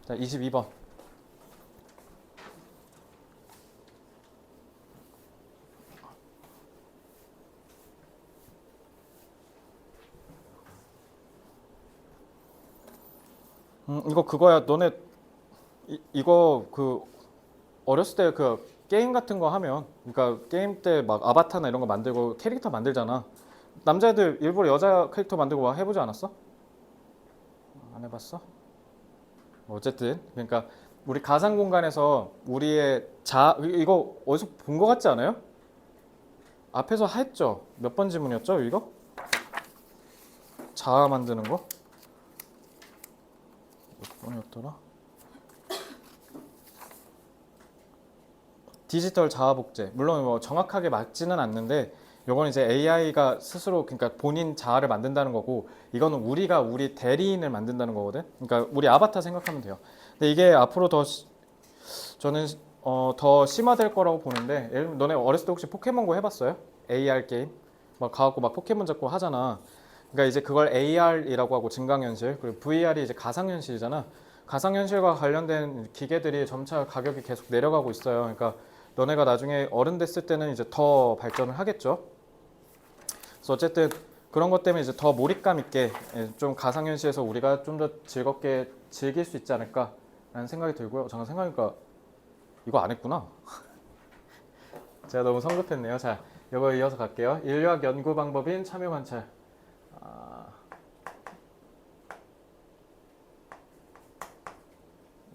자, 22번. 이거 그거야. 너네 이거 그 어렸을 때 그 게임 같은 거 하면, 그러니까 게임 때 막 아바타나 이런 거 만들고 캐릭터 만들잖아. 남자애들 일부러 여자 캐릭터 만들고 막 해보지 않았어? 안 해봤어? 뭐 어쨌든 그러니까 우리 가상 공간에서 우리의 이거 어디서 본 거 같지 않아요? 앞에서 했죠. 몇 번 지문이었죠, 이거? 자아 만드는 거? 몇 번이었더라? 디지털 자아 복제. 물론 뭐 정확하게 맞지는 않는데 요건 이제 AI가 스스로 그러니까 본인 자아를 만든다는 거고, 이거는 우리가 우리 대리인을 만든다는 거거든. 그러니까 우리 아바타 생각하면 돼요. 근데 이게 앞으로 저는 더 심화될 거라고 보는데, 예를 들면 너네 어렸을 때 혹시 포켓몬고 해봤어요? AR 게임? 막 가갖고 막 포켓몬 잡고 하잖아. 그러니까 이제 그걸 AR이라고 하고 증강현실, 그리고 VR이 이제 가상현실이잖아. 가상현실과 관련된 기계들이 점차 가격이 계속 내려가고 있어요. 그러니까 너네가 나중에 어른 됐을 때는 이제 더 발전을 하겠죠. 그래서 어쨌든 그런 것 때문에 이제 더 몰입감 있게 좀 가상현실에서 우리가 좀 더 즐겁게 즐길 수 있지 않을까라는 생각이 들고요. 잠깐 생각하니까 이거 안 했구나. 제가 너무 성급했네요. 자, 이거 이어서 갈게요. 인류학 연구 방법인 참여 관찰. 아,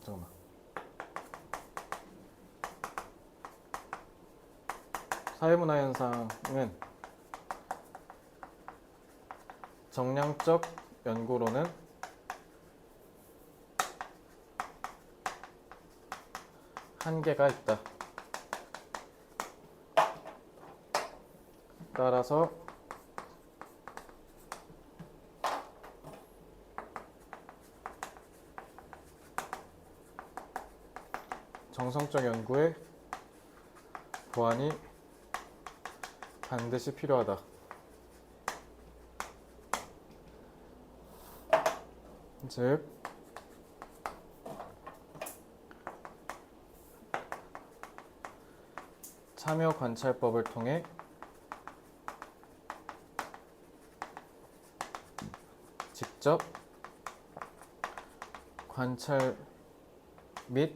잠깐만. 사회문화 현상은 정량적 연구로는 한계가 있다. 따라서 정성적 연구에 보완이 반드시 필요하다. 즉 참여 관찰법을 통해 직접 관찰 및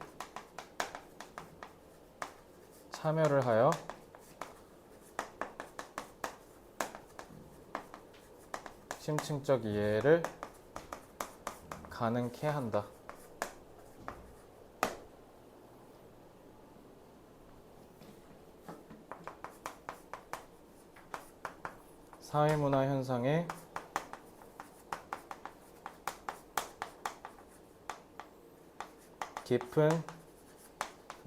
참여를 하여 심층적 이해를 가능케 한다. 사회문화 현상의 깊은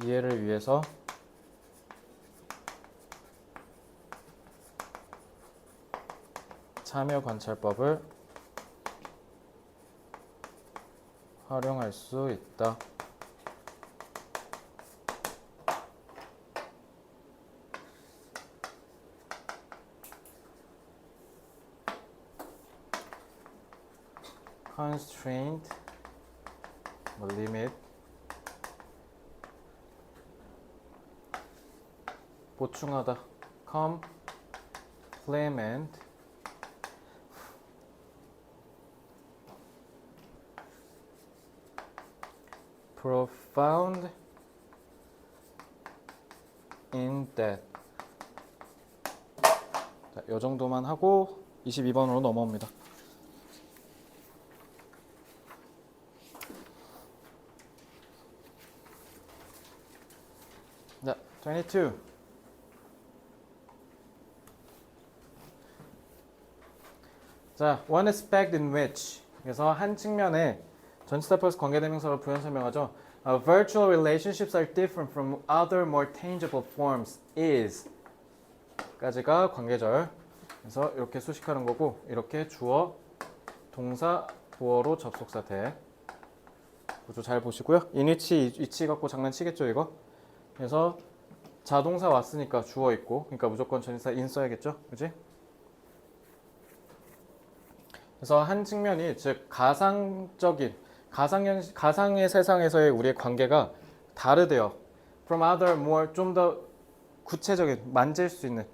이해를 위해서 참여 관찰법을 활용할 수 있다. constraint, limit, 보충하다, complement, profound, in depth. 자, 이 정도만 하고 22번으로 넘어옵니다. 자, 22. 자, one aspect in which. 그래서 한 측면에 전치사 플러스 관계대명사로 부연 설명하죠. Virtual relationships are different from other more tangible forms is 까지가 관계절. 그래서 이렇게 수식하는 거고, 이렇게 주어, 동사, 보어로 접속사 대. 구조 잘 보시고요. 위치 갖고 장난치겠죠, 이거? 그래서 자동사 왔으니까 주어 있고, 그러니까 무조건 전치사 in 써야겠죠, 그지? 그래서 한 측면이 즉 가상의 세상에서의 우리의 관계가 다르대요. From other more 좀 더 구체적인 만질 수 있는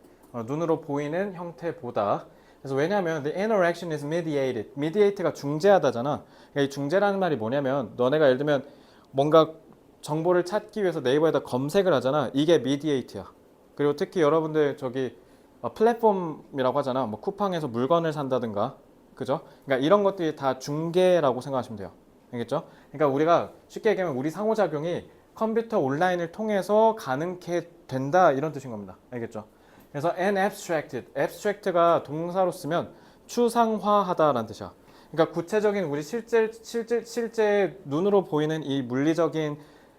눈으로 보이는 형태보다. 그래서 왜냐하면 the interaction is mediated. mediate가 중재하다잖아. 그러니까 이 중재라는 말이 뭐냐면 너네가 예를 들면 뭔가 정보를 찾기 위해서 네이버에다 검색을 하잖아. 이게 mediate야. 그리고 특히 여러분들 저기 플랫폼이라고 하잖아. 뭐 쿠팡에서 물건을 산다든가, 그죠? 그러니까 이런 것들이 다 중개라고 생각하시면 돼요. 알겠죠? 그러니까 우리가 쉽게 얘기하면 우리 상호작용이 컴퓨터 온라인을 통해서 가능케 된다 이런 뜻인 겁니다. 알겠죠? 그래서 and abstracted, abstract가 동사로 쓰면 추상화하다라는 뜻이야. 그러니까 구체적인 우리 실제 눈으로 보이는 이 물리적인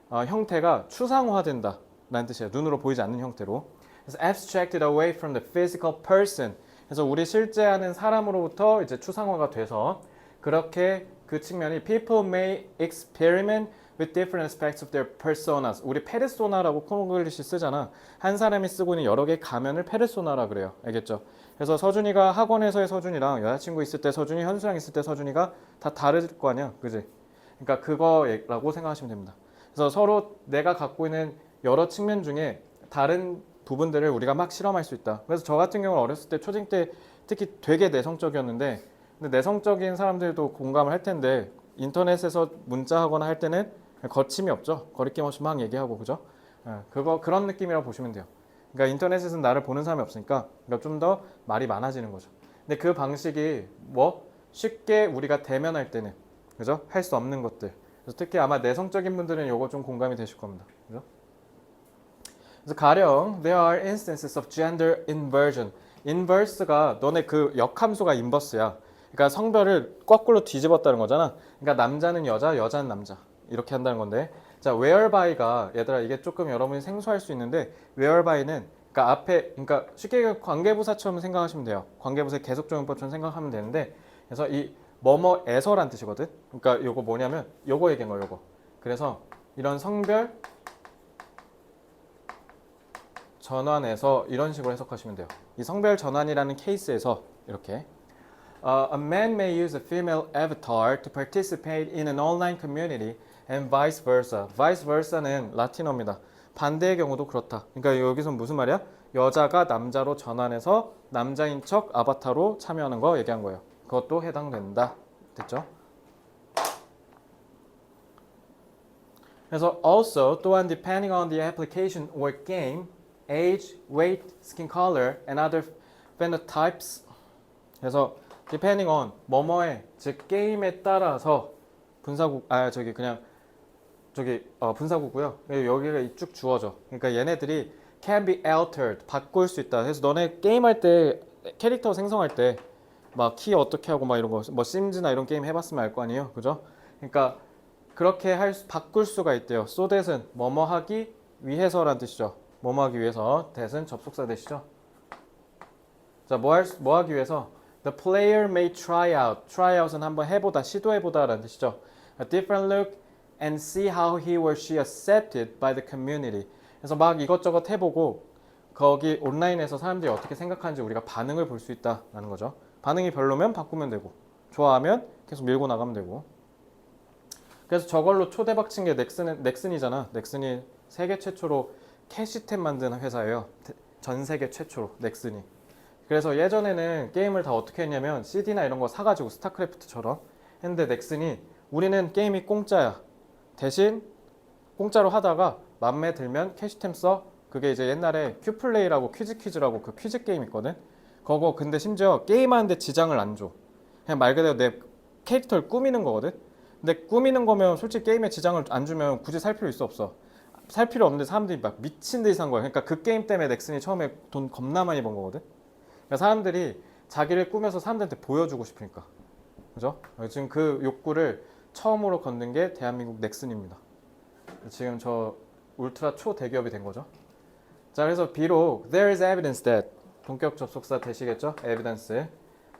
형태가 추상화된다라는 뜻이에요. 눈으로 보이지 않는 형태로. 그래서 abstracted away from the physical person. 그래서 우리 실제 하는 사람으로부터 이제 추상화가 돼서 그렇게 그 측면이 people may experiment with different aspects of their personas. 우리 페르소나라고 콩글리시 쓰잖아. 한 사람이 쓰고 있는 여러 개의 가면을 페르소나라 그래요. 알겠죠? 그래서 서준이가 학원에서의 서준이랑 여자친구 있을 때 서준이, 현수랑 있을 때 서준이가 다 다를 거 아니야. 그지? 그러니까 그거라고 생각하시면 됩니다. 그래서 서로 내가 갖고 있는 여러 측면 중에 다른 부분들을 우리가 막 실험할 수 있다. 그래서 저 같은 경우는 어렸을 때 초딩 때 특히 되게 내성적이었는데 근데 내성적인 사람들도 공감을 할 텐데 인터넷에서 문자하거나 할 때는 거침이 없죠. 거리낌 없이 막 얘기하고 그죠? 그런 느낌이라고 보시면 돼요. 그러니까 인터넷에서는 나를 보는 사람이 없으니까 그러니까 좀 더 말이 많아지는 거죠. 근데 그 방식이 뭐 쉽게 우리가 대면할 때는 그죠? 할 수 없는 것들. 그래서 특히 아마 내성적인 분들은 이거 좀 공감이 되실 겁니다. 그죠? 그래서 가령 there are instances of gender inversion. inverse가 너네 그 역함수가 인버스야. 그러니까 성별을 거꾸로 뒤집었다는 거잖아. 그러니까 남자는 여자, 여자는 남자. 이렇게 한다는 건데. 자, whereby,가 얘들아 이게 조금 여러분이 생소할 수 있는데 whereby,는 그러니까 앞에 그러니까 쉽게 얘기하면 관계부사처럼 생각하시면 돼요. 관계부사의 계속적용법처럼 생각하면 되는데 그래서 이 뭐뭐에서란 뜻이거든. 그러니까 요거 뭐냐면 요거 얘기한 거 요거. 그래서 이런 성별 전환에서 이런 식으로 해석하시면 돼요. 이 성별 전환이라는 케이스에서 이렇게 A man may use a female avatar to participate in an online community and vice versa. vice versa는 라틴어입니다. 반대의 경우도 그렇다. 그러니까 여기서 무슨 말이야? 여자가 남자로 전환해서 남자인 척 아바타로 참여하는 거 얘기한 거예요. 그것도 해당된다. 됐죠? 그래서 also 또한 depending on the application or game, age, weight, skin color, and other phenotypes. 그래서 depending on 뭐뭐에 즉 게임에 따라서 분사구 분사구고요. 여기가 쭉 주어져. 그러니까 얘네들이 can be altered 바꿀 수 있다. 그래서 너네 게임할 때 캐릭터 생성할 때 막 키 어떻게 하고 막 이런 거 뭐 심즈나 이런 게임 해봤으면 알 거 아니에요, 그죠? 그러니까 그렇게 바꿀 수가 있대요. so that은 뭐뭐 하기 위해서란 뜻이죠. 뭐뭐 하기 위해서 that은 접속사 대시죠. 자, 뭐 하기 위해서 the player may try out. try out은 한번 해보다, 시도해보다라는 뜻이죠. A different look and see how he or she accepted by the community. 그래서 막 이것저것 해보고 거기 온라인에서 사람들이 어떻게 생각하는지 우리가 반응을 볼 수 있다라는 거죠. 반응이 별로면 바꾸면 되고 좋아하면 계속 밀고 나가면 되고. 그래서 저걸로 초대박 친 게 넥슨이잖아. 넥슨이 세계 최초로 캐시템 만든 회사예요. 전 세계 최초로 넥슨이. 그래서 예전에는 게임을 다 어떻게 했냐면 CD나 이런 거 사가지고 스타크래프트처럼 했는데 넥슨이 우리는 게임이 공짜야. 대신 공짜로 하다가 맘에 들면 캐시템 써. 그게 이제 옛날에 큐플레이라고 퀴즈라고 그 퀴즈 게임 있거든. 그거 근데 심지어 게임하는데 지장을 안 줘. 그냥 말 그대로 내 캐릭터를 꾸미는 거거든. 근데 꾸미는 거면 솔직히 게임에 지장을 안 주면 굳이 살 필요 있어 없어. 살 필요 없는데 사람들이 막 미친 듯이 산 거야. 그러니까 그 게임 때문에 넥슨이 처음에 돈 겁나 많이 번 거거든. 그러니까 사람들이 자기를 꾸며서 사람들한테 보여주고 싶으니까. 그죠? 지금 그 욕구를 처음으로 걷는 게 대한민국 넥슨입니다. 지금 저 울트라 초대기업이 된 거죠. 자, 그래서 비록 there is evidence that 본격 접속사 되시겠죠? evidence.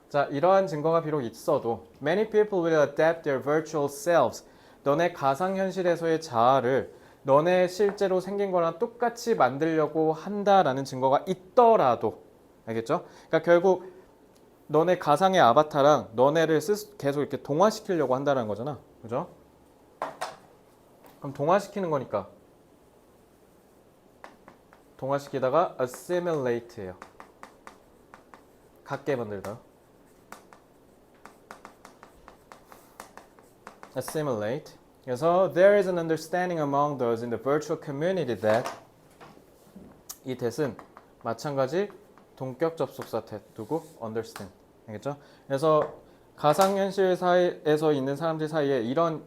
자, 이러한 증거가 비록 있어도 many people will adapt their virtual selves. 너네 가상현실에서의 자아를 너네 실제로 생긴 거랑 똑같이 만들려고 한다라는 증거가 있더라도 알겠죠? 그러니까 결국 너네 가상의 아바타랑 너네를 계속 이렇게 동화시키려고 한다는 거잖아. 그죠? 그럼 동화시키는 거니까 동화시키다가 assimilate예요. 같게 만들다. assimilate. 그래서 there is an understanding among those in the virtual community that 이 that은 마찬가지 동격 접속사 that 누구? understand. 알겠죠? 그래서 가상현실 사이에서 있는 사람들 사이에 이런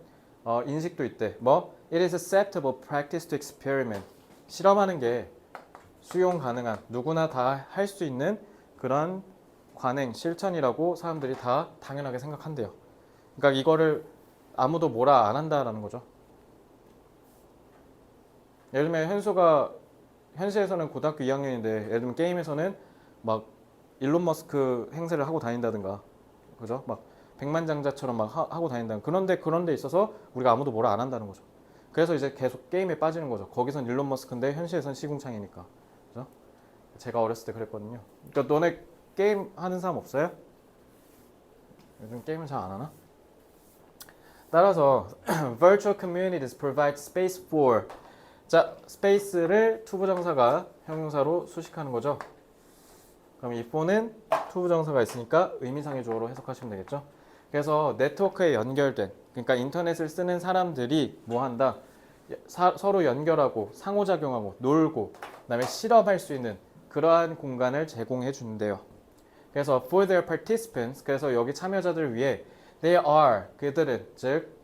인식도 있대. 뭐? It is acceptable practice to experiment. 실험하는 게 수용 가능한 누구나 다 할 수 있는 그런 관행, 실천이라고 사람들이 다 당연하게 생각한대요. 그러니까 이거를 아무도 뭐라 안 한다라는 거죠. 예를 들면 현수가 현실에서는 고등학교 2학년인데 예를 들면 게임에서는 막 일론 머스크 행세를 하고 다닌다든가 그죠? 막 백만장자처럼 막 하고 다닌다는 그런 데 있어서 우리가 아무도 뭐라 안 한다는 거죠. 그래서 이제 계속 게임에 빠지는 거죠. 거기선 일론 머스크인데 현실에선 시궁창이니까. 그죠? 제가 어렸을 때 그랬거든요. 그러니까 너네 게임 하는 사람 없어요? 요즘 게임을 잘 안 하나? 따라서 virtual communities provide space for 자, 스페이스를 투부정사가 형용사로 수식하는 거죠. 그럼 이 for는 투부정사가 있으니까 의미상의 주어로 해석하시면 되겠죠. 그래서 네트워크에 연결된 그러니까 인터넷을 쓰는 사람들이 뭐 한다? 서로 연결하고 상호작용하고 놀고 그다음에 실험할 수 있는 그러한 공간을 제공해 준대요. 그래서 for their participants 그래서 여기 참여자들을 위해 they are 그들은 즉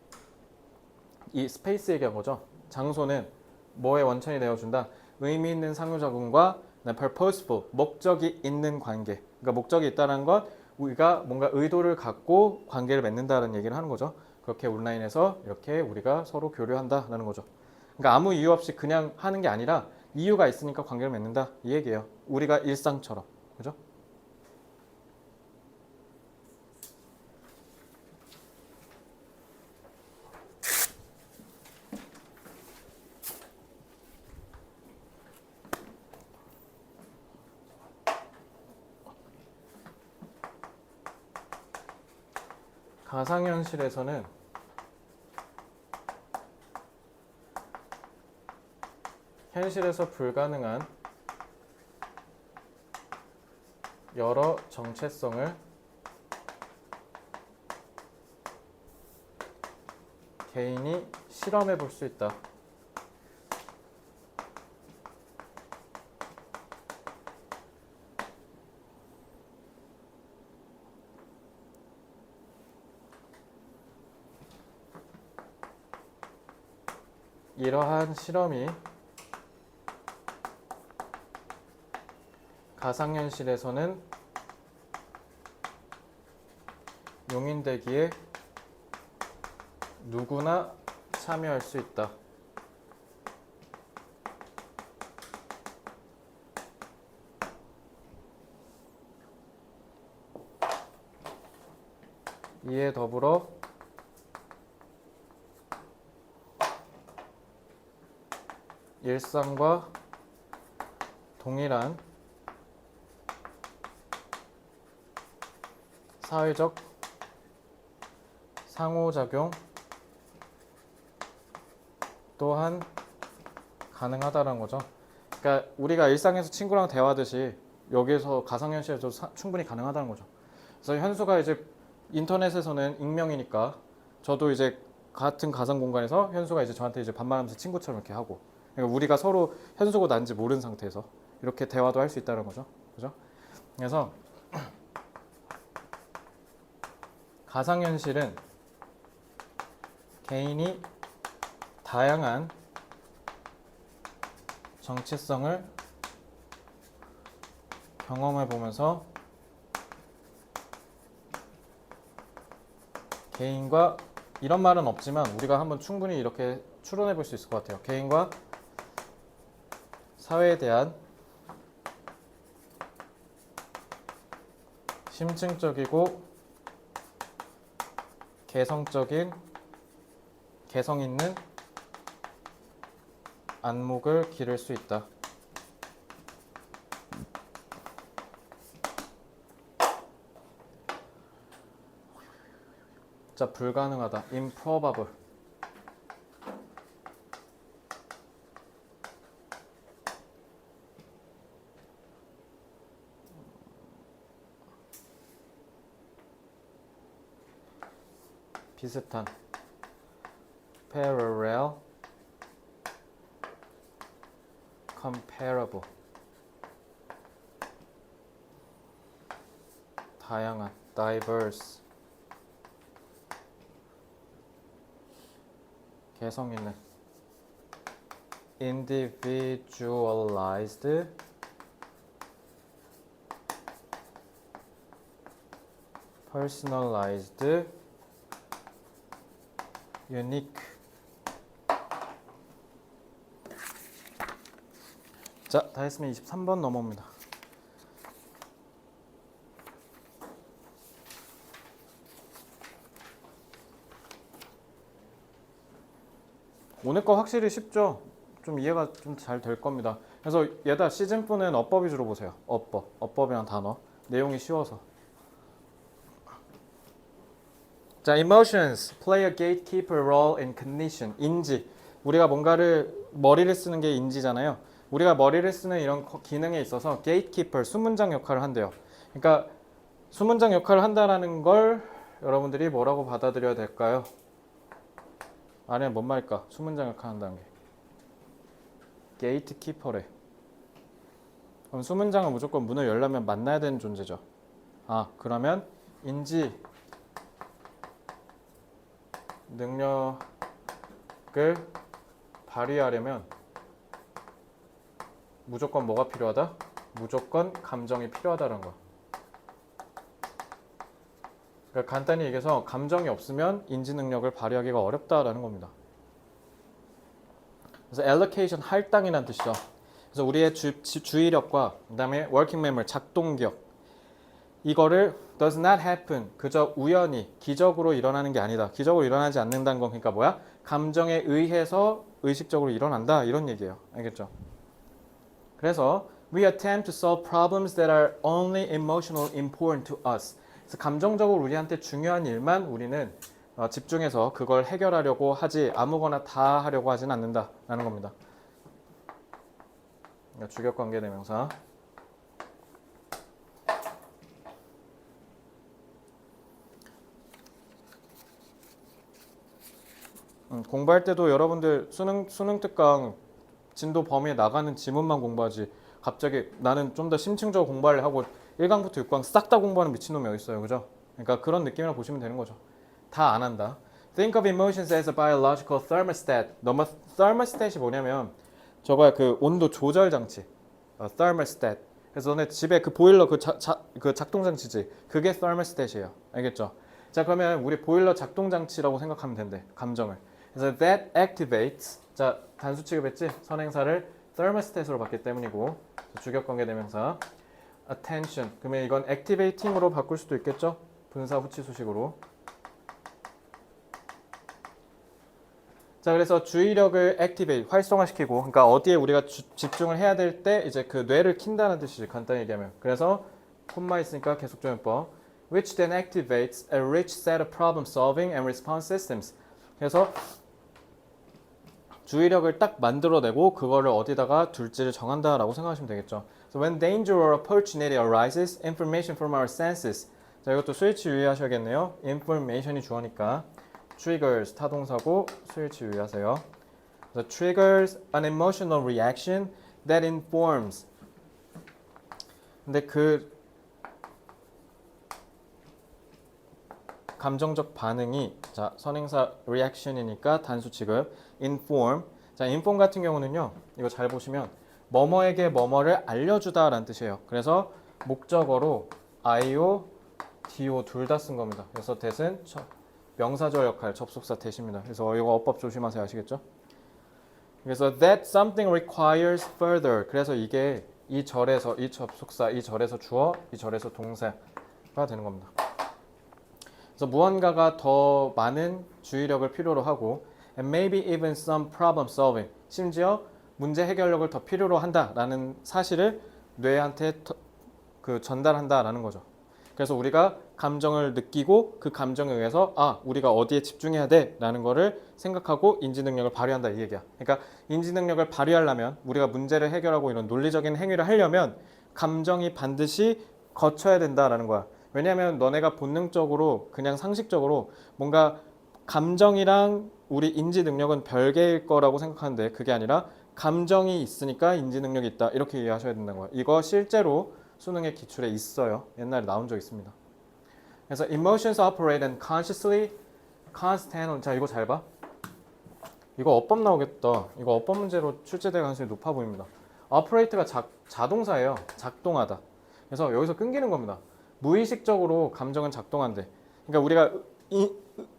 이 스페이스 얘기한 거죠. 장소는 뭐의 원천이 되어준다? 의미 있는 상호작용과 purposeful 목적이 있는 관계. 그러니까 목적이 있다는 건 우리가 뭔가 의도를 갖고 관계를 맺는다는 얘기를 하는 거죠. 그렇게 온라인에서 이렇게 우리가 서로 교류한다라는 거죠. 그러니까 아무 이유 없이 그냥 하는 게 아니라 이유가 있으니까 관계를 맺는다 이 얘기예요. 우리가 일상처럼. 그죠? 가상현실에서는 현실에서 불가능한 여러 정체성을 개인이 실험해 볼 수 있다. 이러한 실험이 가상현실에서는 용인되기에 누구나 참여할 수 있다. 이에 더불어 일상과 동일한 사회적 상호작용 또한 가능하다는 거죠. 그러니까 우리가 일상에서 친구랑 대화하듯이 여기에서 가상현실에서 충분히 가능하다는 거죠. 그래서 현수가 이제 인터넷에서는 익명이니까 저도 이제 같은 가상 공간에서 현수가 이제 저한테 이제 반말하면서 친구처럼 이렇게 하고 그러니까 우리가 서로 현수고 난지 모르는 상태에서 이렇게 대화도 할 수 있다는 거죠. 그죠? 그래서 가상현실은 개인이 다양한 정체성을 경험해 보면서 개인과 이런 말은 없지만 우리가 한번 충분히 이렇게 추론해 볼 수 있을 것 같아요. 개인과 사회에 대한 심층적이고 개성적인 개성 있는 안목을 기를 수 있다. 자, 불가능하다. improbable. 비슷한 parallel, comparable 다양한 diverse 개성 있는 individualized personalized unique 자, 다 했으면 23번 넘어옵니다. 오늘 거 확실히 쉽죠? 좀 이해가 좀 잘 될 겁니다. 그래서 얘다 시즌4는 어법 위주로 보세요. 어법이란 단어. 내용이 쉬워서. 자, emotions play a gatekeeper role in cognition. 인지. 우리가 뭔가를 머리를 쓰는 게 인지잖아요. 우리가 머리를 쓰는 이런 기능에 있어서 gatekeeper, 수문장 역할을 한대요. 그러니까 수문장 역할을 한다라는 걸 여러분들이 뭐라고 받아들여야 될까요? 아니면 뭔 말일까? 수문장 역할 한다는 게. 게이트키퍼래. 그럼 수문장은 무조건 문을 열려면 만나야 되는 존재죠. 아, 그러면 인지 능력을 발휘하려면 무조건 뭐가 필요하다? 무조건 감정이 필요하다는 거야. 그러니까 간단히 얘기해서 감정이 없으면 인지 능력을 발휘하기가 어렵다라는 겁니다. 그래서 allocation 할당이라는 뜻이죠. 그래서 우리의 주의력과 그다음에 working memory 작동기억 이거를 does not happen 그저 우연히 기적으로 일어나는 게 아니다. 기적으로 일어나지 않는다는 건 그러니까 뭐야? 감정에 의해서 의식적으로 일어난다 이런 얘기예요. 알겠죠? 그래서 we attempt to solve problems that are only emotionally important to us. 그래서 감정적으로 우리한테 중요한 일만 우리는 집중해서 그걸 해결하려고 하지 아무거나 다 하려고 하진 않는다라는 겁니다. 그러니까 주격관계대명사. 공부할 때도 여러분들 수능 특강 진도 범위에 나가는 지문만 공부하지 갑자기 나는 좀 더 심층적으로 공부하려 하고 1강부터 6강 싹 다 공부하는 미친놈이 어디 있어요. 그죠? 그러니까 그런 느낌이라 보시면 되는 거죠. 다 안 한다. Think of emotions as a biological thermostat. thermostat이 뭐냐면 저거야 그 온도 조절 장치. thermostat. 그래서 너네 집에 그 보일러 그 작동 장치지. 그게 thermostat이에요. 알겠죠? 자, 그러면 우리 보일러 작동 장치라고 생각하면 된대. 감정을. 그래서 that activates. 자, 단수 취급했지? 선행사를 thermostat으로 봤기 때문이고 주격관계대명사 attention. 그러면 이건 activating으로 바꿀 수도 있겠죠? 분사 후치 수식으로. 자, 그래서 주의력을 activate, 활성화시키고, 그러니까 어디에 우리가 집중을 해야 될 때 이제 그 뇌를 킨다는 뜻이지, 간단히 얘기하면. 그래서 콤마 있으니까 계속조연법. Which then activates a rich set of problem solving and response systems. 그래서 주의력을 딱 만들어내고 그거를 어디다가 둘지를 정한다라고 생각하시면 되겠죠. So when danger or opportunity arises, information from our senses. 자, 이것도 스위치 유의하셔야겠네요. information이 주어니까. triggers 타동사고 스위치 유의하세요. So triggers an emotional reaction that informs. 근데 그 감정적 반응이 자 선행사 reaction이니까 단수 취급 inform. 자 inform 같은 경우는요. 이거 잘 보시면 뭐뭐에게 뭐뭐를 알려주다라는 뜻이에요. 그래서 목적어로 IO, DO 둘 다 쓴 겁니다. 그래서 that은 명사절 역할 접속사 that입니다. 그래서 이거 어법 조심하세요. 아시겠죠? 그래서 that something requires further. 그래서 이게 이 절에서 이 접속사, 이 절에서 주어, 이 절에서 동사가 되는 겁니다. 그래서 무언가가 더 많은 주의력을 필요로 하고 and maybe even some problem solving. 심지어 문제 해결력을 더 필요로 한다라는 사실을 뇌한테 그 전달한다라는 거죠. 그래서 우리가 감정을 느끼고 그 감정에 의해서 아 우리가 어디에 집중해야 돼라는 거를 생각하고 인지 능력을 발휘한다 이 얘기야. 그러니까 인지 능력을 발휘하려면 우리가 문제를 해결하고 이런 논리적인 행위를 하려면 감정이 반드시 거쳐야 된다라는 거야. 왜냐하면 너네가 본능적으로 그냥 상식적으로 뭔가 감정이랑 우리 인지 능력은 별개일 거라고 생각하는데 그게 아니라 감정이 있으니까 인지 능력이 있다 이렇게 이해하셔야 된다는 거예요. 이거 실제로 수능의 기출에 있어요. 옛날에 나온 적 있습니다. 그래서 emotions operate and consciously constantly. 자, 이거 잘 봐. 이거 어법 나오겠다. 이거 어법 문제로 출제될 가능성이 높아 보입니다. operate가 자동사예요. 작동하다. 그래서 여기서 끊기는 겁니다. 무의식적으로 감정은 작동한대. 그러니까 우리가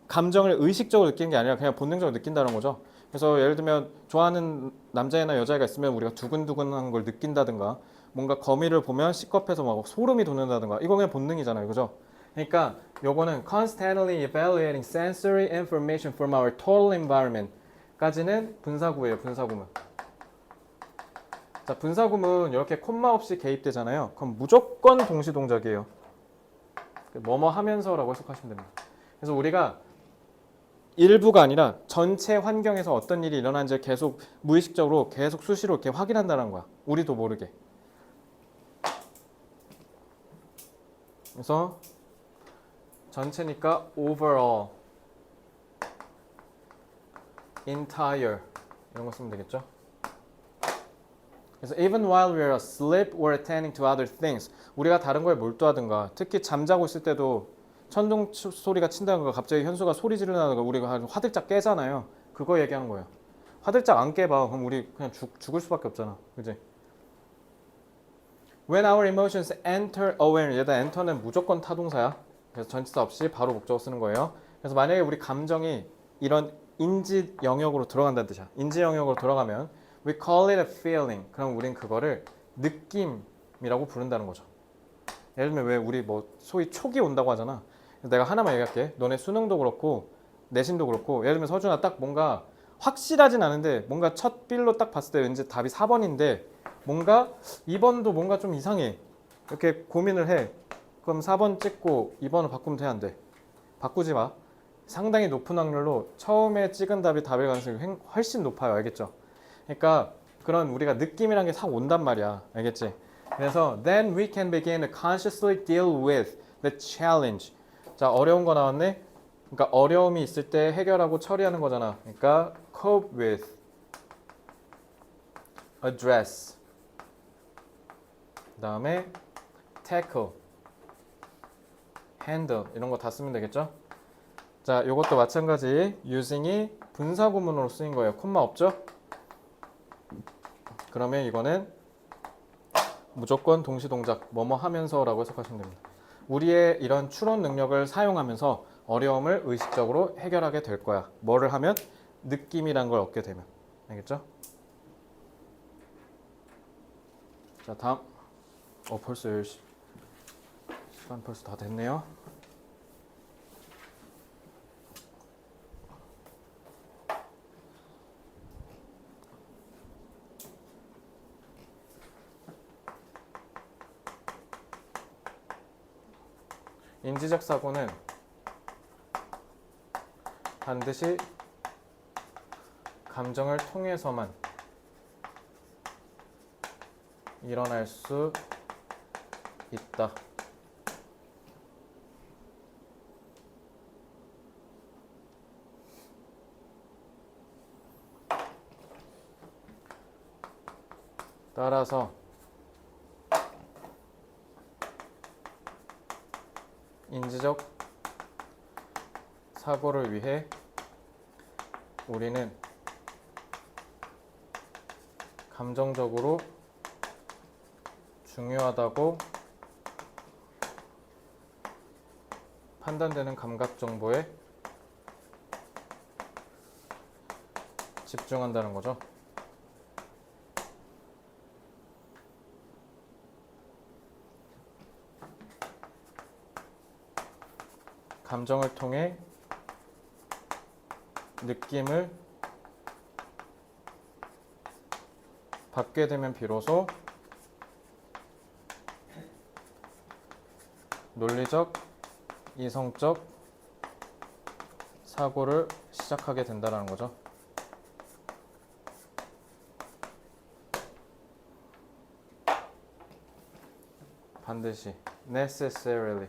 감정을 의식적으로 느끼는 게 아니라 그냥 본능적으로 느낀다는 거죠. 그래서 예를 들면 좋아하는 남자애나 여자애가 있으면 우리가 두근두근한 걸 느낀다든가 뭔가 거미를 보면 시겁해서 막 소름이 돋는다든가 이거 그냥 본능이잖아요. 그죠? 그러니까 요거는 constantly evaluating sensory information from our total environment 까지는 분사구예요. 분사구문. 자, 분사구문 이렇게 콤마 없이 개입되잖아요. 그럼 무조건 동시동작이에요. 뭐뭐 하면서라고 해석하시면 됩니다. 그래서 우리가 일부가 아니라 전체 환경에서 어떤 일이 일어나는지 계속 무의식적으로 계속 수시로 이렇게 확인한다는 거야. 우리도 모르게. 그래서 전체니까 overall, entire 이런 거 쓰면 되겠죠. 그래서 even while we are asleep or attending to other things, 우리가 다른 거에 몰두하든가 특히 잠자고 있을 때도 천둥 소리가 친다든가 갑자기 현수가 소리 지르다든가 우리가 화들짝 깨잖아요. 그거 얘기하는 거예요. 화들짝 안 깨봐. 그럼 우리 그냥 죽을 수밖에 없잖아. 그지? When our emotions enter awareness, 얘다 enter는 무조건 타동사야. 그래서 전치사 없이 바로 목적어 쓰는 거예요. 그래서 만약에 우리 감정이 이런 인지 영역으로 들어간다는 뜻이야. 인지 영역으로 들어가면 we call it a feeling. 그럼 우린 그거를 느낌이라고 부른다는 거죠. 예를 들면 왜 우리 뭐 소위 촉이 온다고 하잖아. 내가 하나만 얘기할게. 너네 수능도 그렇고 내신도 그렇고 예를 들면 서준아 딱 뭔가 확실하진 않은데 뭔가 첫 빌로 딱 봤을 때 왠지 답이 4번인데 뭔가 2번도 뭔가 좀 이상해. 이렇게 고민을 해. 그럼 4번 찍고 2번을 바꾸면 돼, 안 돼? 바꾸지 마. 상당히 높은 확률로 처음에 찍은 답이 답일 가능성이 훨씬 높아요. 알겠죠? 그러니까 그런 우리가 느낌이란 게 싹 온단 말이야. 알겠지? 그래서 then we can begin to consciously deal with the challenge. 자, 어려운 거 나왔네. 그러니까 어려움이 있을 때 해결하고 처리하는 거잖아. 그러니까 cope with, address. 그다음에 tackle, handle 이런 거 다 쓰면 되겠죠? 자, 이것도 마찬가지 using이 분사구문으로 쓰인 거예요. 콤마 없죠? 그러면 이거는 무조건 동시동작 뭐뭐 하면서라고 해석하시면 됩니다. 우리의 이런 추론 능력을 사용하면서 어려움을 의식적으로 해결하게 될 거야. 뭐를 하면? 느낌이란 걸 얻게 되면. 알겠죠? 자, 다음. 벌써 10시. 시간 벌써 다 됐네요. 인지적 사고는 반드시 감정을 통해서만 일어날 수 있다. 따라서 인지적 사고를 위해 우리는 감정적으로 중요하다고 판단되는 감각 정보에 집중한다는 거죠. 감정을 통해 느낌을 받게 되면 비로소 논리적, 이성적 사고를 시작하게 된다는 거죠. 반드시, necessarily.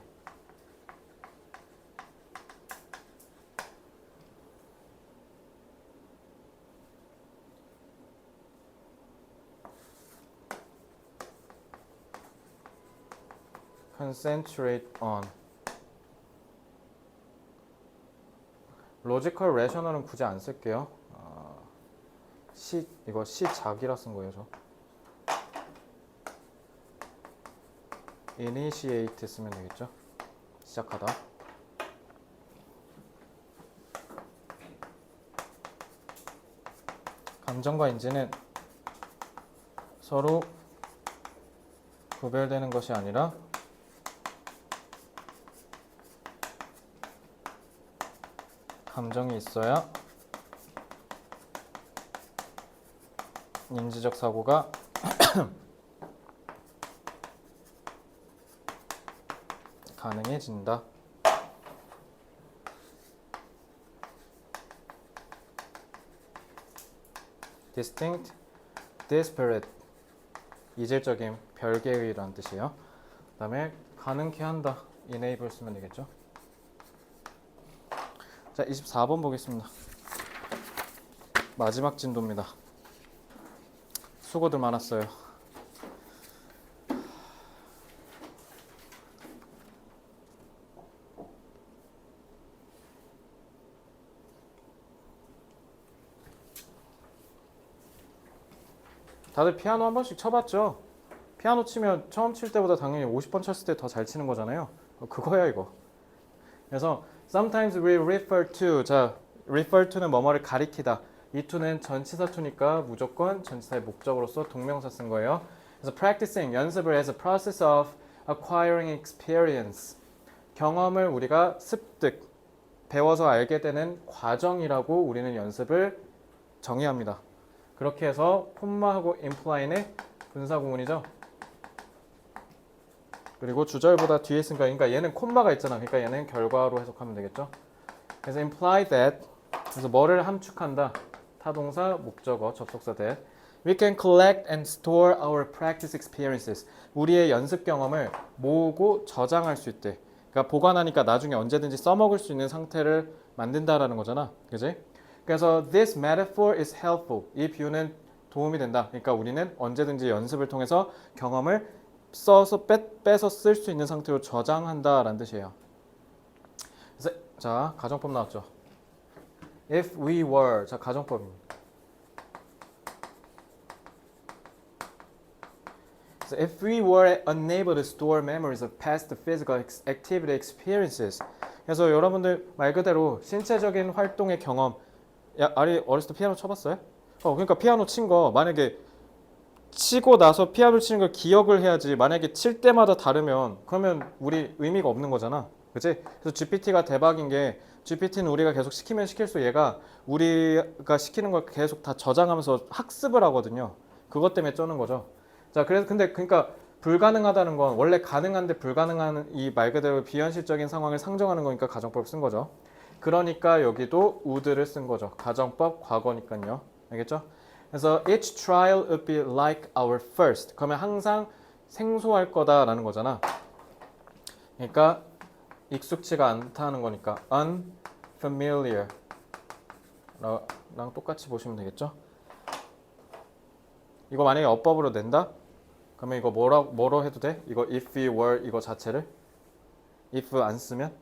concentrate on. logical rational은 굳이 안 쓸게요. 이거 시작이라 쓴 거예요, 저. initiate 쓰면 되겠죠. 시작하다. 감정과 인지는 서로 구별되는 것이 아니라 감정이 있어야 인지적 사고가 가능해진다. distinct, disparate, 이질적인, 별개의라는 뜻이에요. 그 다음에 가능케 한다, enable 쓰면 되겠죠. 자, 24번 보겠습니다. 마지막 진도입니다. 수고들 많았어요. 다들 피아노 한 번씩 쳐봤죠? 피아노 치면 처음 칠 때보다 당연히 50번 쳤을 때 더 잘 치는 거잖아요. 그거야 이거. 그래서 sometimes we refer to, 자, refer to는 뭐뭐를 가리키다. 이 to는 전치사 to니까 무조건 전치사의 목적으로서 동명사 쓴 거예요. 그래서 practicing, 연습을 as a process of acquiring experience. 경험을 우리가 습득, 배워서 알게 되는 과정이라고 우리는 연습을 정의합니다. 그렇게 해서 콤마하고 imply는 분사구문이죠. 그리고 주절보다 뒤에 있으니까, 그러니까 얘는 콤마가 있잖아. 그러니까 얘는 결과로 해석하면 되겠죠. 그래서 imply that, 그래서 뭐를 함축한다. 타동사, 목적어, 접속사 that. We can collect and store our practice experiences. 우리의 연습 경험을 모으고 저장할 수 있대. 그러니까 보관하니까 나중에 언제든지 써먹을 수 있는 상태를 만든다라는 거잖아. 그지? 그래서 this metaphor is helpful. 이 비유는 도움이 된다. 그러니까 우리는 언제든지 연습을 통해서 경험을 써서 빼서 쓸 수 있는 상태로 저장한다라는 뜻이에요. 그래서 자, 가정법 나왔죠. If we were, 자, 가정법입니다. So if we were unable to store memories of past physical activity experiences. 그래서 여러분들 말 그대로 신체적인 활동의 경험. 야, 아리 어렸을 때 피아노 쳐봤어요? 그러니까 피아노 친 거 만약에 치고 나서 피아노 치는 걸 기억을 해야지. 만약에 칠 때마다 다르면 그러면 우리 의미가 없는 거잖아. 그치? 그래서 GPT가 대박인 게 GPT는 우리가 계속 시키면 시킬수록 얘가 우리가 시키는 걸 계속 다 저장하면서 학습을 하거든요. 그것 때문에 쩌는 거죠. 자, 그래서 근데 그러니까 불가능하다는 건 원래 가능한데 불가능한 이 말 그대로 비현실적인 상황을 상정하는 거니까 가정법을 쓴 거죠. 그러니까 여기도 would를 쓴 거죠. 가정법 과거니까요. 알겠죠? 그래서 each trial would be like our first. 그러면 항상 생소할 거다라는 거잖아. 그러니까 익숙치가 않다는 거니까 unfamiliar 랑 똑같이 보시면 되겠죠? 이거 만약에 어법으로 낸다? 그러면 이거 뭐로 해도 돼? 이거 if we were 이거 자체를 if 안 쓰면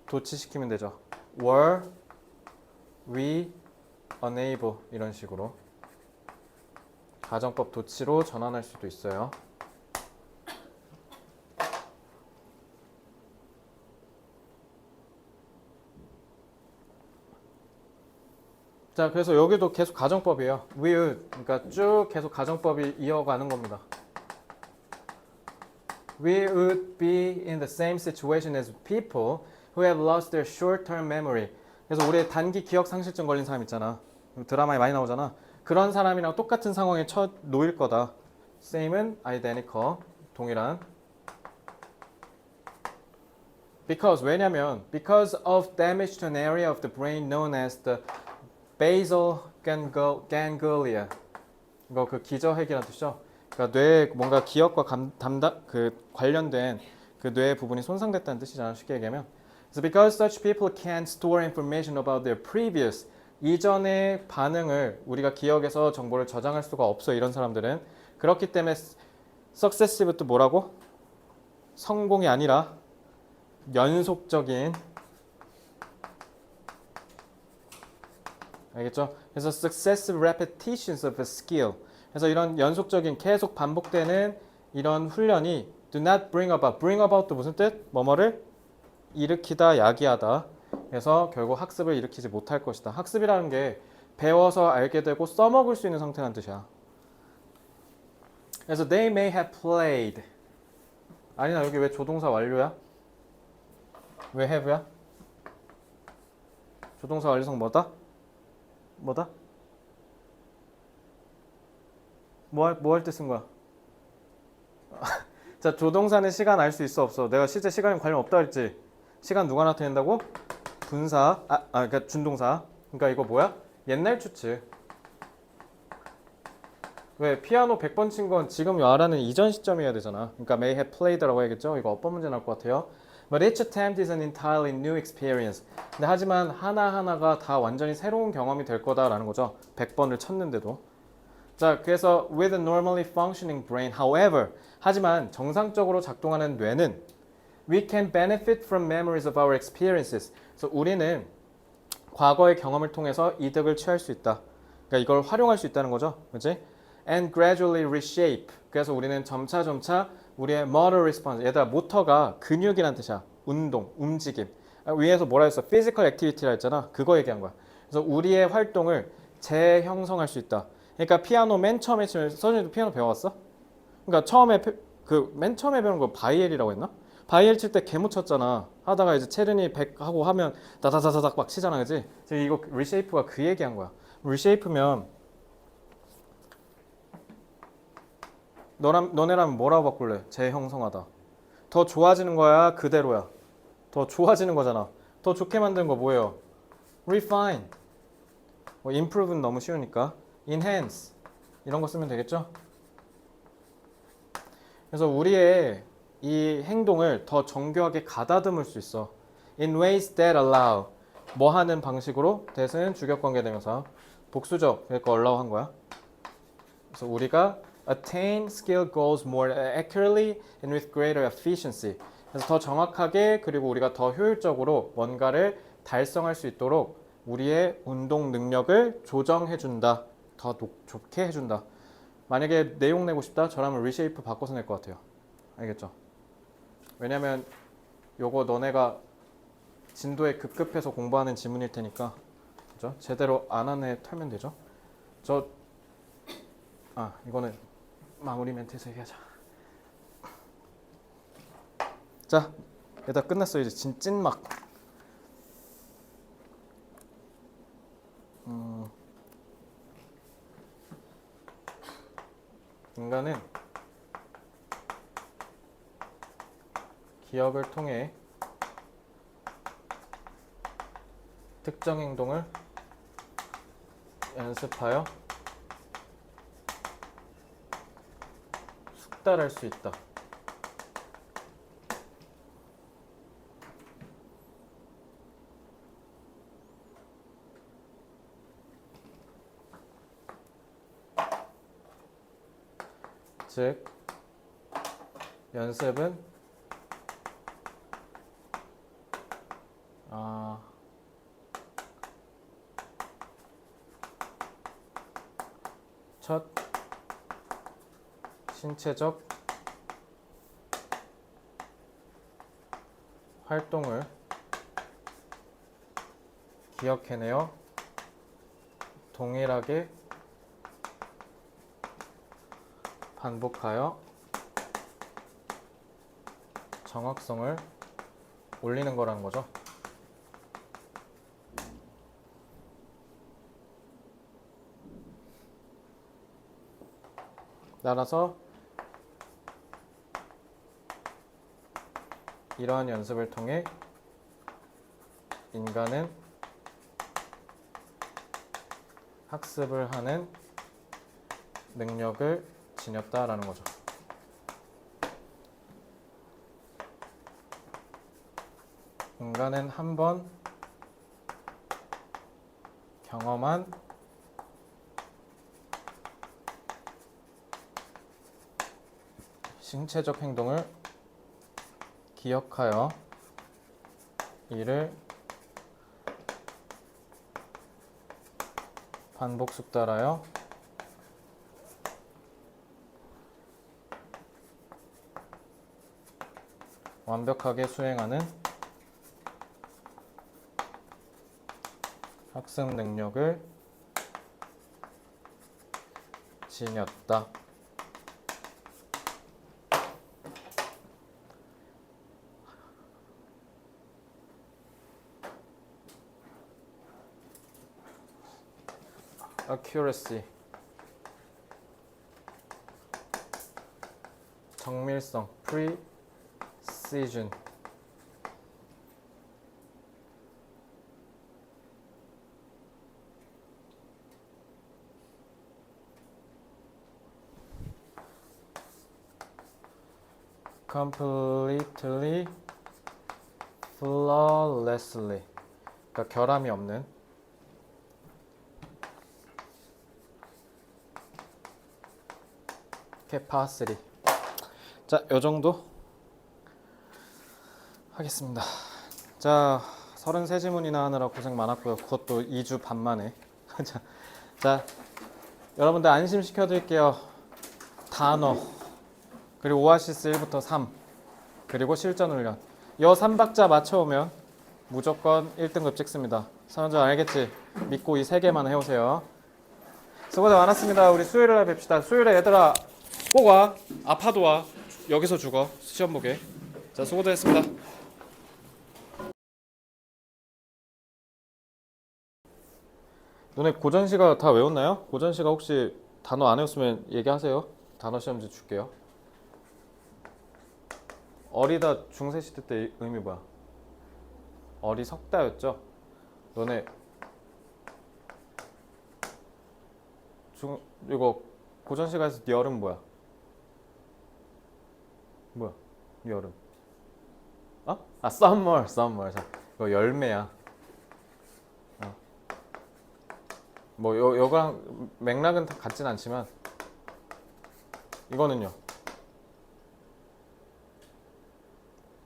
도치시키면 되죠. were we unable 이런 식으로 가정법 도치로 전환할 수도 있어요. 자, 그래서 여기도 계속 가정법이에요. we would, 그러니까 쭉 계속 가정법이 이어가는 겁니다. We would be in the same situation as people who have lost their short-term memory. 그래서 우리 단기 기억 상실증 걸린 사람 있잖아. 드라마에 많이 나오잖아. 그런 사람이랑 똑같은 상황에 놓일 거다. Same은 identical, 동일한. Because, 왜냐면 because of damage to an area of the brain known as the basal ganglia. 이거 그 기저핵이라는 뜻이죠. 그러니까 뇌에 뭔가 기억과 관련된 그 뇌의 부분이 손상됐다는 뜻이잖아요. 쉽게 얘기하면. So because such people can't store information about their previous 이전의 반응을 우리가 기억에서 정보를 저장할 수가 없어. 이런 사람들은. 그렇기 때문에 successive도 뭐라고? 성공이 아니라 연속적인, 알겠죠? 그래서 successive repetitions of a skill. 그래서 이런 연속적인 계속 반복되는 이런 훈련이 do not bring about. bring about도 무슨 뜻? 뭐뭐를 일으키다, 야기하다. 그래서 결국 학습을 일으키지 못할 것이다. 학습이라는 게 배워서 알게 되고 써먹을 수 있는 상태라는 뜻이야. 그래서 they may have played. 아니나 여기 왜 조동사 완료야? 왜 have야? 조동사 완료성 뭐다? 뭐다? 뭐 할 때 쓴 거야? 자, 조동사는 시간 알 수 있어 없어? 내가 실제 시간에 관련 없다 했지? 시간 누가 나타낸다고? 분사, 그러니까 준동사. 그러니까 이거 뭐야? 옛날 추측. 왜? 피아노 100번 친 건 지금 말하는 이전 시점이어야 되잖아. 그러니까 may have played라고 해야겠죠? 이거 어법 문제 나올 것 같아요. But each attempt is an entirely new experience. 근데 하지만 하나하나가 다 완전히 새로운 경험이 될 거다라는 거죠. 100번을 쳤는데도. 자, 그래서 with a normally functioning brain, however, 하지만 정상적으로 작동하는 뇌는 we can benefit from memories of our experiences. 그래서 우리는 과거의 경험을 통해서 이득을 취할 수 있다. 그러니까 이걸 활용할 수 있다는 거죠. 그렇지? And gradually reshape. 그래서 우리는 점차 우리의 motor response. 얘들아, 모터가 근육이란 뜻이야. 운동, 움직임. 위에서 뭐라 했어? physical activity라 했잖아. 그거 얘기한 거야. 그래서 우리의 활동을 재형성할 수 있다. 그러니까 피아노 맨 처음에 치면 선생님도 피아노 배워왔어? 그러니까 처음에 맨 처음에 배운 거 바이엘이라고 했나? 바이엘 칠 때 개못 쳤잖아. 하다가 이제 체르니 100 하고 하면 다다다다닥 막 치잖아, 그지? 이거 리쉐이프가 그 얘기한 거야. 리쉐이프면 너네라면 뭐라고 바꿀래? 재형성하다. 더 좋아지는 거야? 그대로야? 더 좋아지는 거잖아. 더 좋게 만드는 거 뭐예요? refine. improve는 너무 쉬우니까. enhance. 이런 거 쓰면 되겠죠? 그래서 우리의 이 행동을 더 정교하게 가다듬을 수 있어. in ways that allow. 뭐 하는 방식으로? that은 주격관계 대명사. 복수적. 그러니까 allow 한 거야. 그래서 우리가 attain skill goals more accurately and with greater efficiency. 그래서 더 정확하게 그리고 우리가 더 효율적으로 뭔가를 달성할 수 있도록 우리의 운동 능력을 조정해준다. 더 좋게 해준다. 만약에 내용 내고 싶다? 저라면 리쉐이프 바꿔서 낼 것 같아요. 알겠죠? 왜냐면 요거 너네가 진도에 급급해서 공부하는 지문일 테니까 그죠? 제대로 안 한 애 털면 되죠? 이거는 마무리 멘트에서 얘기하자. 자, 얘다 끝났어. 이제 찐막. 인간은 기억을 통해 특정 행동을 연습하여 숙달할 수 있다. 즉, 연습은 첫 신체적 활동을 기억해내어 동일하게 반복하여 정확성을 올리는 거라는 거죠. 따라서 이러한 연습을 통해 인간은 학습을 하는 능력을 지녔다라는 거죠. 인간은 한 번 경험한 신체적 행동을 기억하여 이를 반복 숙달하여 완벽하게 수행하는 학습 능력을 지녔다. accuracy 정밀성 precision completely flawlessly 그러니까 결함이 없는 capacity. 자, 요 정도 하겠습니다. 자, 33지문이나 하느라 고생 많았고요. 그것도 2주 반 만에. 자, 여러분들 안심시켜 드릴게요. 단어 그리고 오아시스 1부터 3 그리고 실전 훈련 요 3박자 맞춰오면 무조건 1등급 찍습니다. 선원장 알겠지? 믿고 이 3개만 해오세요. 수고들 많았습니다. 우리 수요일에 날 뵙시다. 수요일에 얘들아 꼭 와. 아파도 와. 여기서 죽어. 시험 보게. 자, 수고들 했습니다. 너네 고전시가 다 외웠나요? 고전시가 혹시 단어 안 외웠으면 얘기하세요. 단어 시험지 줄게요. 어리다 중세 시대 때 의미 뭐야? 어리석다였죠? 너네 이거 고전시가에서 여름 뭐야? 뭐야? 여름. 어? 아, summer. 자, 이거 열매야. 뭐 요거랑 맥락은 다 같진 않지만 이거는요.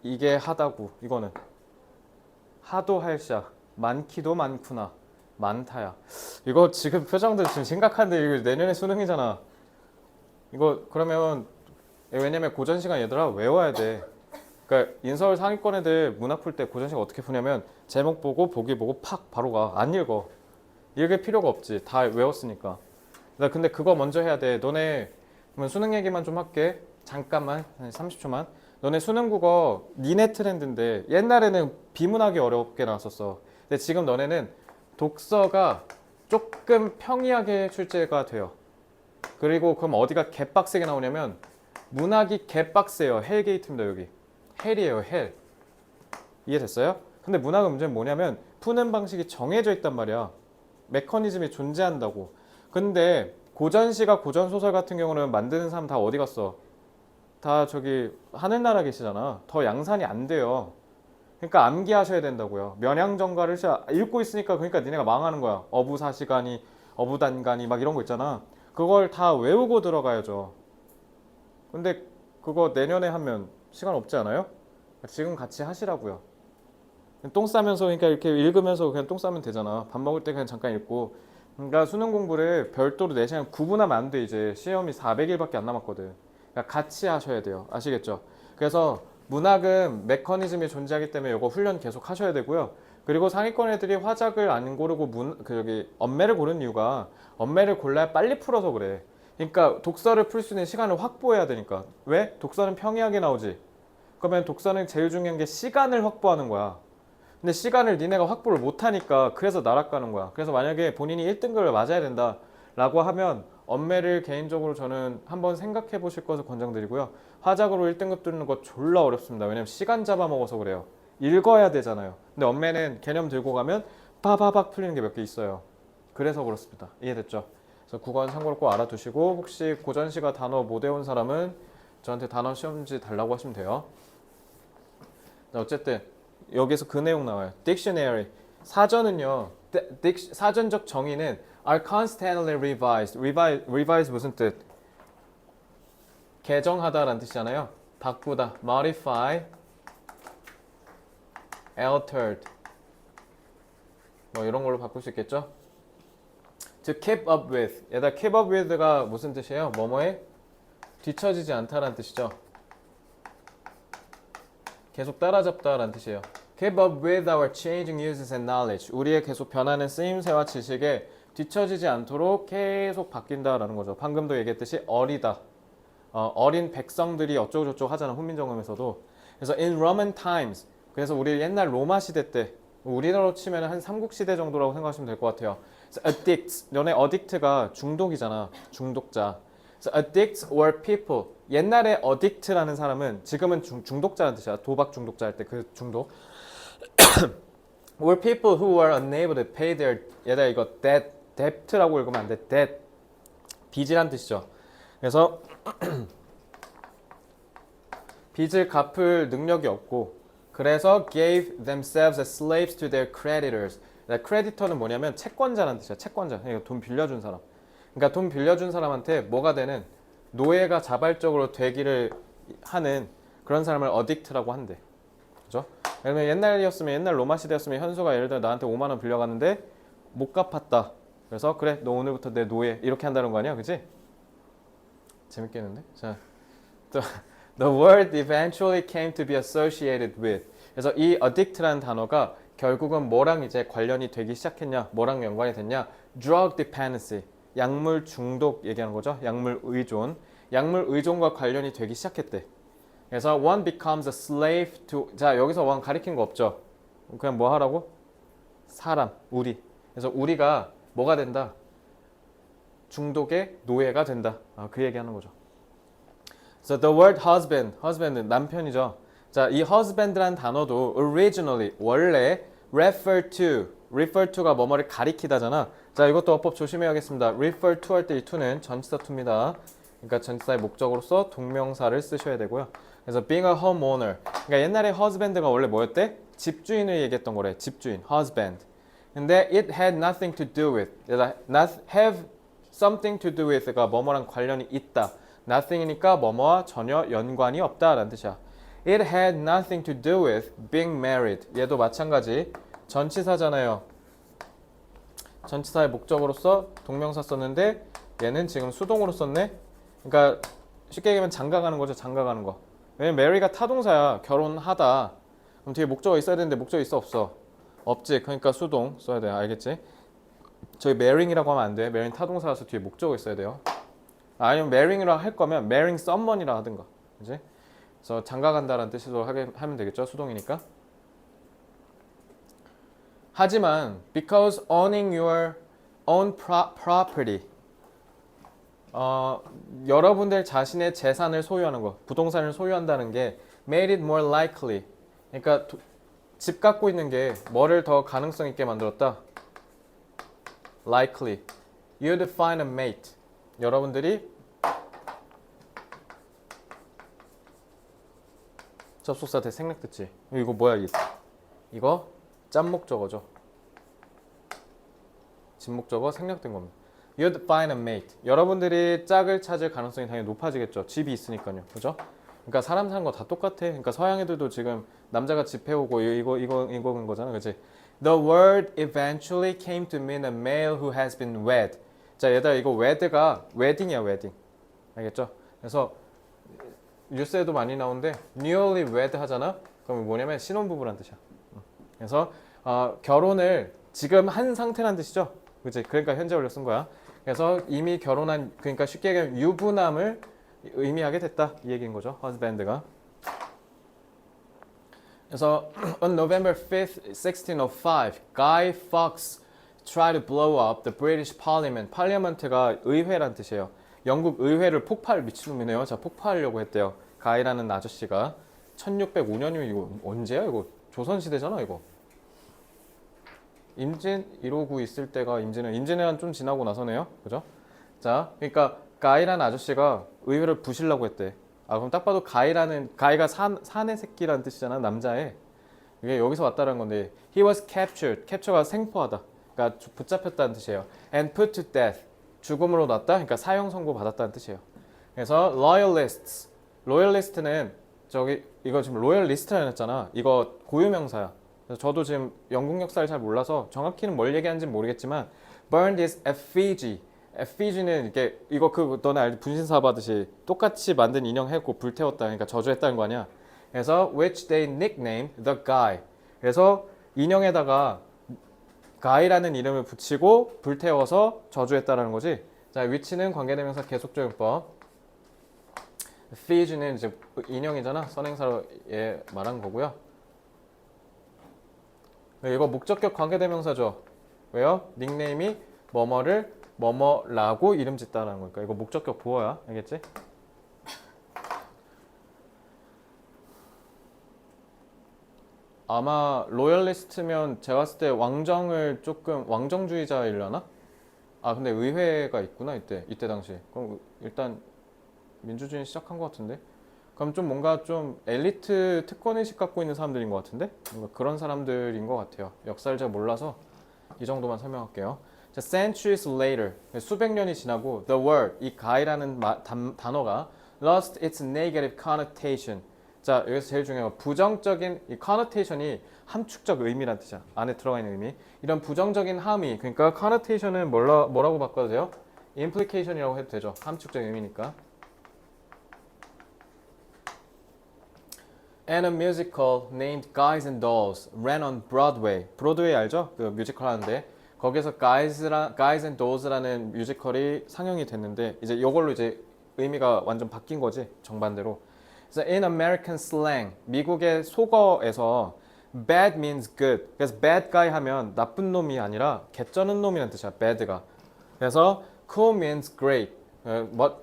이게 하다고. 이거는 하도 할샤. 많기도 많구나. 많다야. 이거 지금 표정들 지금 심각한데 이거 내년에 수능이잖아. 이거 그러면 왜냐면 고전 시간 얘들아 외워야 돼. 그러니까 인서울 상위권 애들 문학 풀 때 고전 시간 어떻게 푸냐면 제목 보고 보기 보고 팍 바로 가. 안 읽어. 읽을 필요가 없지. 다 외웠으니까. 나 근데 그거 먼저 해야 돼. 너네 그러면 수능 얘기만 좀 할게. 잠깐만. 30초만. 너네 수능 국어 니네 트렌드인데 옛날에는 비문학이 어렵게 나왔었어. 근데 지금 너네는 독서가 조금 평이하게 출제가 돼요. 그리고 그럼 어디가 개빡세게 나오냐면 문학이 개빡세요. 헬게이트입니다. 여기 헬이에요. 헬. 이해됐어요? 근데 문학은 문제는 뭐냐면 푸는 방식이 정해져 있단 말이야. 메커니즘이 존재한다고. 근데 고전시가 고전소설 같은 경우는 만드는 사람 다 어디 갔어? 다 저기 하늘나라 계시잖아. 더 양산이 안 돼요. 그러니까 암기하셔야 된다고요. 면양정가를 읽고 있으니까 그러니까 니네가 망하는 거야. 어부사시간이 어부단간이 막 이런 거 있잖아. 그걸 다 외우고 들어가야죠. 근데 그거 내년에 하면 시간 없지 않아요? 지금 같이 하시라고요. 똥 싸면서 그러니까 이렇게 읽으면서 그냥 똥 싸면 되잖아. 밥 먹을 때 그냥 잠깐 읽고. 그러니까 수능 공부를 별도로 4시간 구분하면 안 돼. 이제 시험이 400일밖에 안 남았거든. 그러니까 같이 하셔야 돼요. 아시겠죠? 그래서 문학은 메커니즘이 존재하기 때문에 이거 훈련 계속 하셔야 되고요. 그리고 상위권 애들이 화작을 안 고르고 여기 엄매를 고른 이유가 엄매를 골라야 빨리 풀어서 그래. 그러니까 독서를 풀 수 있는 시간을 확보해야 되니까. 왜? 독서는 평이하게 나오지. 그러면 독서는 제일 중요한 게 시간을 확보하는 거야. 근데 시간을 니네가 확보를 못하니까 그래서 날아가는 거야. 그래서 만약에 본인이 1등급을 맞아야 된다 라고 하면 엄매를 개인적으로 저는 한번 생각해 보실 것을 권장드리고요. 화작으로 1등급 뚫는 거 졸라 어렵습니다. 왜냐면 시간 잡아먹어서 그래요. 읽어야 되잖아요. 근데 엄매는 개념 들고 가면 빠바박 풀리는 게 몇 개 있어요. 그래서 그렇습니다. 이해됐죠? 그래서 국어는 참고로 꼭 알아두시고 혹시 고전시가 단어 못 외운 사람은 저한테 단어 시험지 달라고 하시면 돼요. 어쨌든 여기서 그 내용 나와요. Dictionary. 사전은요. 사전적 정의는 are constantly revised. revise 무슨 뜻? 개정하다라는 뜻이잖아요. 바꾸다. modify altered 뭐 이런 걸로 바꿀 수 있겠죠? To keep up with 얘다 keep up with가 무슨 뜻이에요? 뭐뭐에 뒤처지지 않다라는 뜻이죠. 계속 따라잡다라는 뜻이에요. Keep up with our changing uses and knowledge. 우리의 계속 변하는 쓰임새와 지식에 뒤처지지 않도록 계속 바뀐다라는 거죠. 방금도 얘기했듯이 어리다. 어린 백성들이 어쩌고저쩌고 하잖아. 훈민정음에서도. 그래서 in Roman times. 그래서 우리 옛날 로마 시대 때 우리나라로 치면 한 삼국시대 정도라고 생각하시면 될 것 같아요. addicts. 너네 addict가 중독이잖아. 중독자. So addicts were people. 옛날에 addict라는 사람은 지금은 중독자라는 뜻이야. 도박 중독자 할 때 그 중독. were people who were unable to pay their 얘들아 이거 debt라고 읽으면 안 돼. debt. 빚이란 뜻이죠. 그래서 빚을 갚을 능력이 없고 그래서 gave themselves as slaves to their creditors. 크레디터는 뭐냐면 채권자라는 뜻이야. 채권자. 그러니까 돈 빌려준 사람. 그러니까 돈 빌려준 사람한테 뭐가 되는 노예가 자발적으로 되기를 하는 그런 사람을 어딕트라고 한대. 그죠? 그러면 옛날 로마 시대였으면 현수가 예를 들어 나한테 5만 원 빌려갔는데 못 갚았다. 그래서 그래 너 오늘부터 내 노예 이렇게 한다는 거 아니야? 그치? 재밌겠는데? 자, the word eventually came to be associated with. 그래서 이 addict라는 단어가 결국은 뭐랑 이제 관련이 되기 시작했냐? 뭐랑 연관이 됐냐? drug dependency. 약물 중독 얘기하는 거죠. 약물 의존. 약물 의존과 관련이 되기 시작했대. 그래서 one becomes a slave to. 자, 여기서 one 가리킨 거 없죠. 그냥 뭐 하라고? 사람, 우리. 그래서 우리가 뭐가 된다? 중독의 노예가 된다. 그 얘기하는 거죠. So the word husband는 남편이죠. 자, 이 husband라는 단어도 originally 원래 refer to가 뭐뭐를 가리키다잖아. 자, 이것도 어법 조심해야겠습니다. refer to 할 때 이 to는 전치사 to입니다. 그러니까 전치사의 목적으로서 동명사를 쓰셔야 되고요. 그래서 being a homeowner. 그러니까 옛날에 husband가 원래 뭐였대? 집주인을 얘기했던 거래. 집주인, husband. 근데 it had nothing to do with. have something to do with가 뭐뭐랑 관련이 있다. nothing이니까 뭐뭐와 전혀 연관이 없다라는 뜻이야. It had nothing to do with being married. 얘도 마찬가지. 전치사잖아요. 전치사의 목적으로서 동명사 썼는데 얘는 지금 수동으로 썼네. 그러니까 쉽게 얘기하면 장가가는 거죠. 장가가는 거. 왜냐면 marry가 타동사야. 결혼하다. 그럼 뒤에 목적어 있어야 되는데 목적어 있어 없어? 없지. 그러니까 수동 써야 돼. 알겠지? 저희 marrying이라고 하면 안 돼. marrying 타동사라서 뒤에 목적어 있어야 돼요. 아니면 marrying이라고 할 거면 marrying someone이라 하든가. 그지? 그래서 장가간다라는 뜻으로 하면 되겠죠. 수동이니까. 하지만 because owning your own property 여러분들 자신의 재산을 소유하는 거, 부동산을 소유한다는 게 made it more likely. 그러니까 집 갖고 있는 게 뭐를 더 가능성 있게 만들었다? likely. You'd find a mate. 여러분들이 접속사 대 생략됐지. 이거 뭐야 이거 짠목적어죠. 진목적어 생략된 겁니다. You'd find a mate. 여러분들이 짝을 찾을 가능성이 당연히 높아지겠죠. 집이 있으니까요. 그죠? 그러니까 사람 사는 거 다 똑같아. 그러니까 서양 애들도 지금 남자가 집 해오고 이거인 거잖아. 그치? The word eventually came to mean a male who has been wed. 자, 얘들아 이거 wed가 wedding이야, wedding. 알겠죠? 그래서 뉴스에도 많이 나오는데 newly wed 하잖아. 그럼 뭐냐면 신혼부부란 뜻이야. 그래서 결혼을 지금 한 상태란 뜻이죠. 그치? 그러니까 현재 완료 쓴 거야. 그래서 이미 결혼한, 그러니까 쉽게 얘기하면 유부남을 의미하게 됐다 이 얘기인 거죠. husband가. 그래서 on November 5th, 1605, Guy Fawkes tried to blow up the British Parliament. parliament가 의회란 뜻이에요. 영국 의회를 미친놈이네요. 자, 폭파하려고 했대요. 가이라는 아저씨가 1605년이면 이거 언제야? 이거 조선시대잖아 이거. 임진 1599 있을 때가 임진왜란 좀 지나고 나서네요. 그죠? 자, 그러니까 가이라는 아저씨가 의회를 부시려고 했대. 그럼 딱 봐도 가이가 사내 새끼라는 뜻이잖아. 남자애. 이게 여기서 왔다는 건데 he was captured. capture가 생포하다. 그러니까 붙잡혔다는 뜻이에요. and put to death. 죽음으로 놨다. 그러니까 사형 선고 받았다는 뜻이에요. 그래서 loyalist는 이거 지금 로열 리스트라 했잖아. 이거 고유명사야. 그래서 저도 지금 영국 역사를 잘 몰라서 정확히는 뭘 얘기하는지 모르겠지만 burned his effigy. effigy는 이게 이거 그 너네 알지? 분신사 받듯이 똑같이 만든 인형 해고 불태웠다. 그러니까 저주했다는 거 아니야. 그래서 which they nicknamed the guy. 그래서 인형에다가 guy라는 이름을 붙이고 불태워서 저주했다라는 거지. 자, which는 관계대명사 계속적용법. effigy는 이제 인형이잖아. 선행사로 얘 말한 거고요. 이거 목적격 관계대명사죠. 왜요? 닉네임이 뭐뭐를 뭐뭐라고 이름 짓다라는 거니까 이거 목적격 보어야 알겠지? 아마 로열리스트면 제가 봤을 때 왕정을 조금 왕정주의자이려나? 아 근데 의회가 있구나 이때 당시. 그럼 일단 민주주의 시작한 것 같은데. 그럼 좀 뭔가 좀 엘리트 특권의식 갖고 있는 사람들인 것 같은데? 뭔가 그런 사람들인 것 같아요. 역사를 잘 몰라서 이 정도만 설명할게요. 자, centuries later, 수백 년이 지나고 the word, 이 guy라는 단어가 lost its negative connotation. 자, 여기서 제일 중요한 거 부정적인 이 connotation이 함축적 의미란 뜻이야. 안에 들어가 있는 의미. 이런 부정적인 함의, 그러니까 connotation은 뭐라고 바꿔도 돼요? implication이라고 해도 되죠. 함축적 의미니까. And a musical named Guys and Dolls ran on Broadway. 브로드웨이 알죠? 그 뮤지컬 하는데 거기서 Guys and Dolls라는 뮤지컬이 상영이 됐는데 이제 이걸로 이제 의미가 완전 바뀐 거지 정반대로. 그래서 in American slang 미국의 속어에서 bad means good. 그래서 bad guy 하면 나쁜 놈이 아니라 개쩌는 놈이라는 뜻이야. bad가. 그래서 cool means great.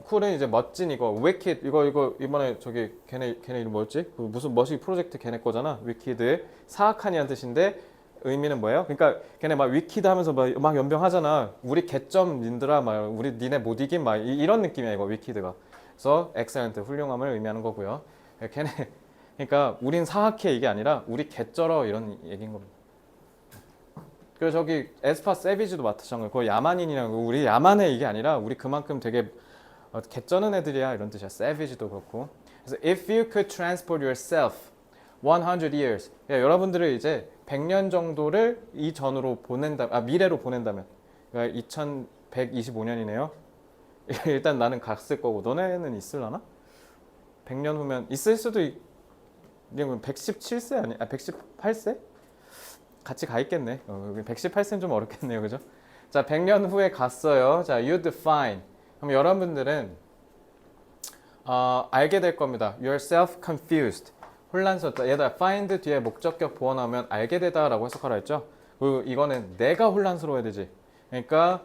쿨은 이제 멋진 이거, wicked 이거 이번에 저기 걔네 이름 뭐였지? 그 무슨 머시 프로젝트 걔네 거잖아. wicked 사악한이란 뜻인데 의미는 뭐예요? 그러니까 걔네 막 wicked 하면서 막 연병하잖아. 우리 개점님들아 막 우리 니네 못 이긴 막 이런 느낌이야 이거 wicked가. 그래서 excellent 훌륭함을 의미하는 거고요. 걔네 그러니까 우린 사악해 이게 아니라 우리 개쩔어 이런 얘기인 겁니다. 그리고 저기 에스파 세비지도 마찬가지고 그거 야만인이라고 우리 야만해 이게 아니라 우리 그만큼 되게 개쩌는 애들이야 이런 뜻이야. 세비지도 그렇고. 그래서 if you could transport yourself 100 years. 그러니까 여러분들을 이제 100년 정도를 이전으로 미래로 보낸다면. 그러니까 2125년이네요. 일단 나는 갔을 거고 너네는 있을라나? 100년 후면 있을 수도 117세 아니? 118세? 같이 가 있겠네. 118세는 좀 어렵겠네요. 그죠? 자, 100년 후에 갔어요. 자, you'd find. 그럼 여러분들은 알게 될 겁니다. yourself confused. 혼란스럽다. 얘들아, find 뒤에 목적격 보어 나오면 알게 되다라고 해석하라 했죠? 그리고 이거는 내가 혼란스러워야 되지. 그러니까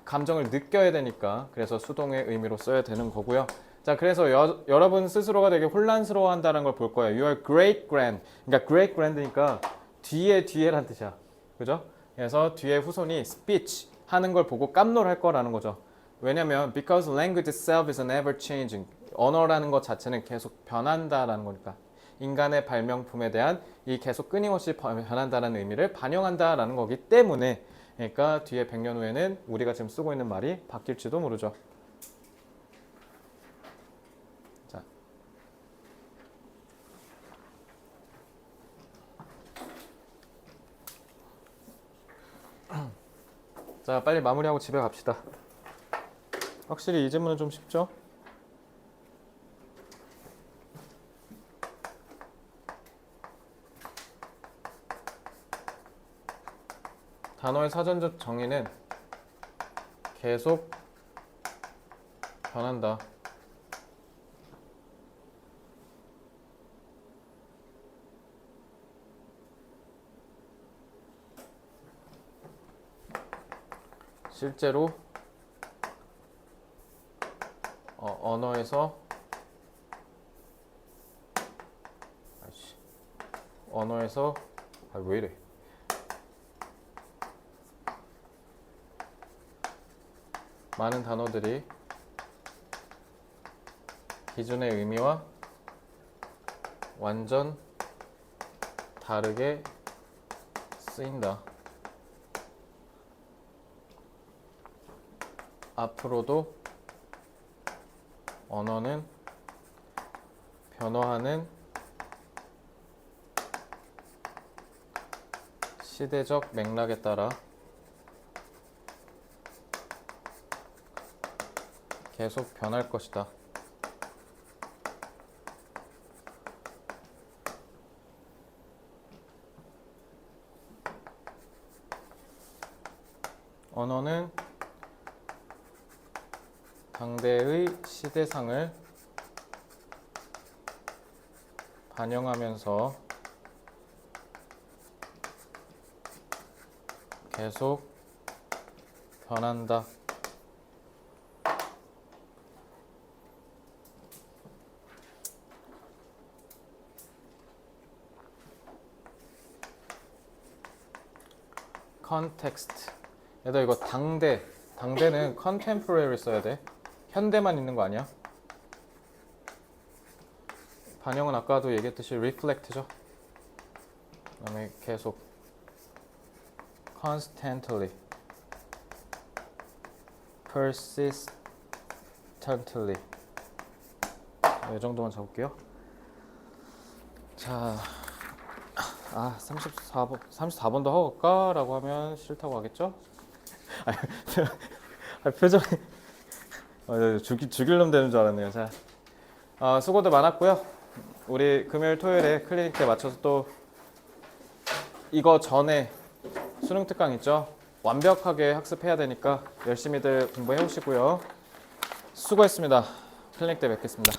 감정을 느껴야 되니까 그래서 수동의 의미로 써야 되는 거고요. 자, 그래서 여러분 스스로가 되게 혼란스러워한다는 걸 볼 거예요. Your great grand. 그러니까 great grand니까 뒤에란 뜻이야. 그죠? 그래서 뒤에 후손이 speech 하는 걸 보고 깜놀할 거라는 거죠. 왜냐면 because language itself is an ever changing. 언어라는 것 자체는 계속 변한다라는 거니까. 인간의 발명품에 대한 이 계속 끊임없이 변한다는 의미를 반영한다라는 거기 때문에 그러니까 뒤에 100년 후에는 우리가 지금 쓰고 있는 말이 바뀔지도 모르죠. 자, 빨리 마무리하고 집에 갑시다. 확실히 이 질문은 좀 쉽죠? 단어의 사전적 정의는 계속 변한다. 실제로 언어에서 왜 이래? 많은 단어들이 기존의 의미와 완전 다르게 쓰인다. 앞으로도 언어는 변화하는 시대적 맥락에 따라 계속 변할 것이다. 언어는 당대의 시대상을 반영하면서 계속 변한다. context. 얘들 이거 당대는 contemporary 써야 돼. 현대만 있는 거 아니야? 반영은 아까도 얘기했듯이 reflect죠. 그다음에 계속 constantly, persistently. 이 정도만 적을게요. 자, 34번도 하고 갈까? 라고 하면 싫다고 하겠죠? 표정이 죽일 놈 되는 줄 알았네요. 자, 수고들 많았고요. 우리 금요일 토요일에 클리닉 때 맞춰서 또 이거 전에 수능 특강 있죠? 완벽하게 학습해야 되니까 열심히들 공부해 오시고요. 수고했습니다. 클리닉 때 뵙겠습니다.